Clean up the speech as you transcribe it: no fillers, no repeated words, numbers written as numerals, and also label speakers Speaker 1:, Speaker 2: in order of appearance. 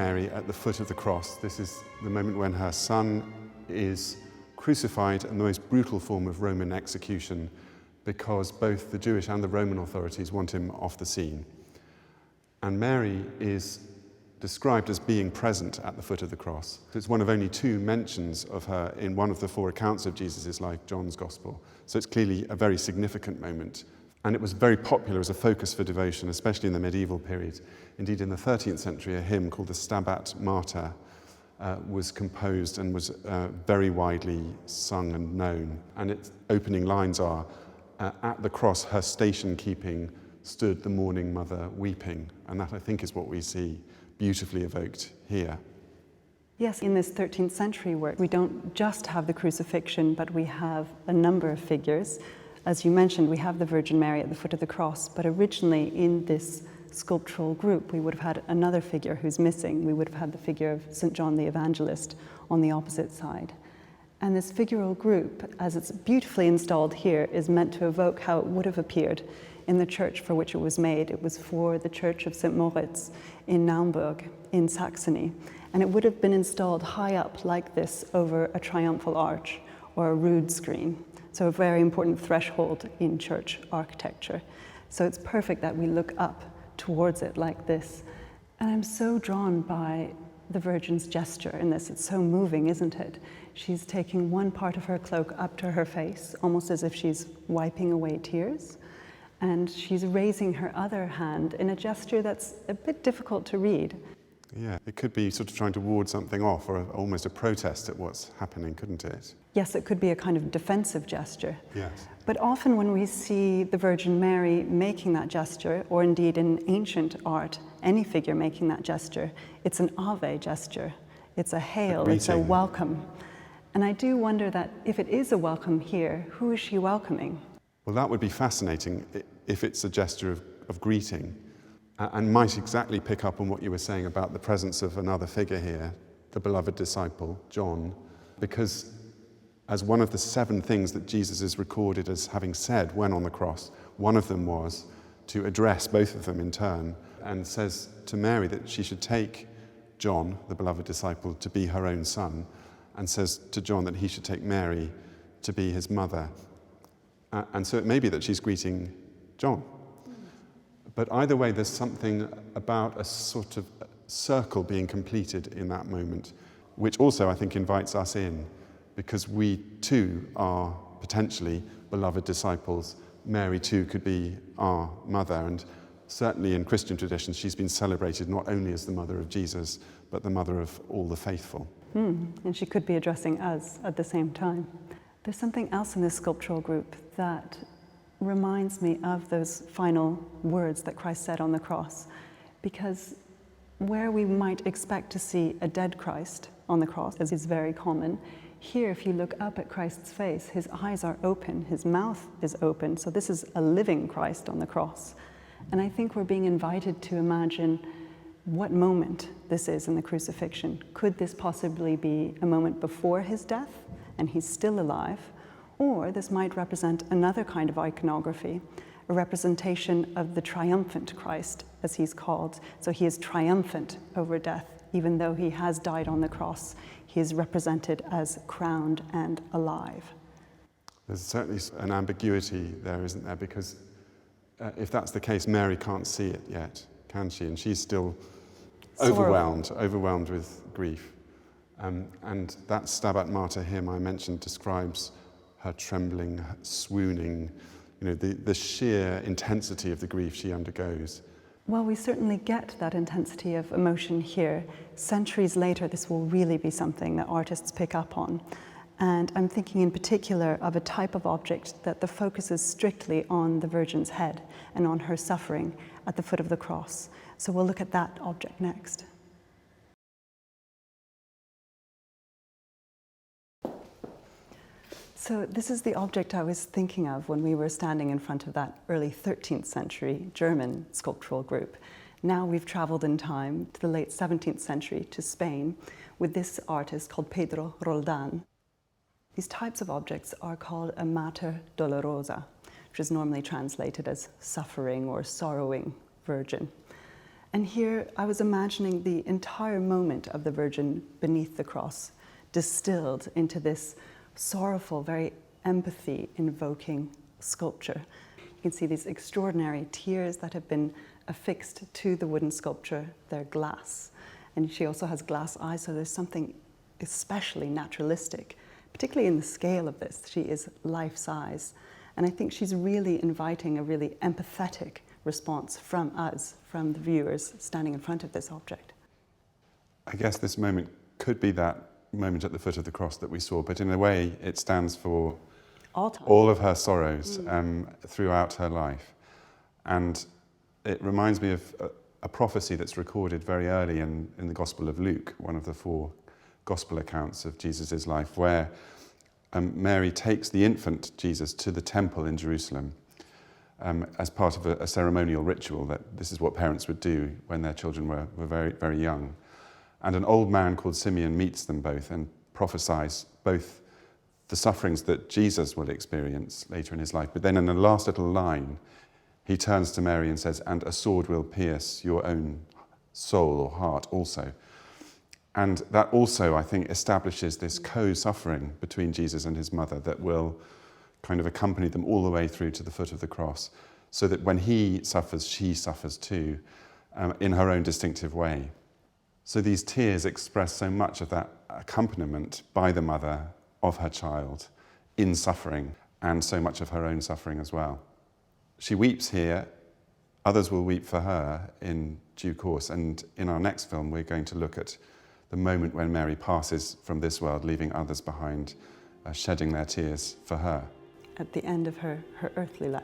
Speaker 1: Mary at the foot of the cross. This is the moment when her son is crucified in the most brutal form of Roman execution, because both the Jewish and the Roman authorities want him off the scene. And Mary is described as being present at the foot of the cross. It's one of only two mentions of her in one of the four accounts of Jesus' life, John's Gospel. So it's clearly a very significant moment. And it was very popular as a focus for devotion, especially in the medieval period. Indeed, in the 13th century, a hymn called the Stabat Mater was composed and was very widely sung and known. And its opening lines are, at the cross her station keeping stood the mourning mother weeping. And that, I think, is what we see beautifully evoked here.
Speaker 2: Yes, in this 13th century work, we don't just have the crucifixion, but we have a number of figures. As you mentioned, we have the Virgin Mary at the foot of the cross, but originally in this sculptural group, we would have had another figure who's missing. We would have had the figure of St. John the Evangelist on the opposite side. And this figural group, as it's beautifully installed here, is meant to evoke how it would have appeared in the church for which it was made. It was for the Church of St. Moritz in Naumburg, in Saxony. And it would have been installed high up like this over a triumphal arch or a rood screen. So a very important threshold in church architecture. So it's perfect that we look up towards it like this. And I'm so drawn by the Virgin's gesture in this. It's so moving, isn't it? She's taking one part of her cloak up to her face, almost as if she's wiping away tears. And she's raising her other hand in a gesture that's a bit difficult to read.
Speaker 1: Yeah, it could be sort of trying to ward something off, or almost a protest at what's happening, couldn't it?
Speaker 2: Yes, it could be a kind of defensive gesture.
Speaker 1: Yes.
Speaker 2: But often when we see the Virgin Mary making that gesture, or indeed in ancient art, any figure making that gesture, it's an Ave gesture. It's a hail, it's a welcome. And I do wonder that if it is a welcome here, who is she welcoming?
Speaker 1: Well, that would be fascinating if it's a gesture of greeting, and might exactly pick up on what you were saying about the presence of another figure here, the beloved disciple, John, because as one of the 7 things that Jesus is recorded as having said when on the cross, one of them was to address both of them in turn, and says to Mary that she should take John, the beloved disciple, to be her own son, and says to John that he should take Mary to be his mother. And so it may be that she's greeting John. But either way, there's something about a sort of circle being completed in that moment, which also, I think, invites us in, because we too are potentially beloved disciples. Mary too could be our mother, and certainly in Christian traditions, she's been celebrated not only as the mother of Jesus, but the mother of all the faithful.
Speaker 2: And she could be addressing us at the same time. There's something else in this sculptural group that reminds me of those final words that Christ said on the cross, because where we might expect to see a dead Christ on the cross, as is very common, here if you look up at Christ's face, his eyes are open, his mouth is open, so this is a living Christ on the cross. And I think we're being invited to imagine what moment this is in the crucifixion. Could this possibly be a moment before his death and he's still alive? Or this might represent another kind of iconography, a representation of the triumphant Christ, as he's called. So he is triumphant over death. Even though he has died on the cross, he is represented as crowned and alive.
Speaker 1: There's certainly an ambiguity there, isn't there? Because if that's the case, Mary can't see it yet, can she? And she's still overwhelmed with grief. And that Stabat Mater hymn I mentioned describes her trembling, swooning, the sheer intensity of the grief she undergoes.
Speaker 2: Well, we certainly get that intensity of emotion here. Centuries later, this will really be something that artists pick up on. And I'm thinking in particular of a type of object that the focus is strictly on the Virgin's head and on her suffering at the foot of the cross. So we'll look at that object next. So this is the object I was thinking of when we were standing in front of that early 13th century German sculptural group. Now we've traveled in time to the late 17th century to Spain with this artist called Pedro Roldan. These types of objects are called a Mater Dolorosa, which is normally translated as suffering or sorrowing Virgin. And here I was imagining the entire moment of the Virgin beneath the cross distilled into this sorrowful, very empathy-invoking sculpture. You can see these extraordinary tears that have been affixed to the wooden sculpture. They're glass. And she also has glass eyes, so there's something especially naturalistic, particularly in the scale of this. She is life-size. And I think she's really inviting a really empathetic response from us, from the viewers standing in front of this object.
Speaker 1: I guess this moment could be that moment at the foot of the cross that we saw, but in a way it stands for all of her sorrows throughout her life. And it reminds me of a prophecy that's recorded very early in the Gospel of Luke, one of the 4 Gospel accounts of Jesus' life, where Mary takes the infant Jesus to the temple in Jerusalem as part of a ceremonial ritual. That this is what parents would do when their children were very, very young. And an old man called Simeon meets them both and prophesies both the sufferings that Jesus will experience later in his life, but then in the last little line, he turns to Mary and says, "And a sword will pierce your own soul or heart also." And that also, I think, establishes this co-suffering between Jesus and his mother that will kind of accompany them all the way through to the foot of the cross, so that when he suffers, she suffers too, in her own distinctive way. So these tears express so much of that accompaniment by the mother of her child in suffering, and so much of her own suffering as well. She weeps here, others will weep for her in due course, and in our next film we're going to look at the moment when Mary passes from this world, leaving others behind, shedding their tears for her.
Speaker 2: At the end of her earthly life.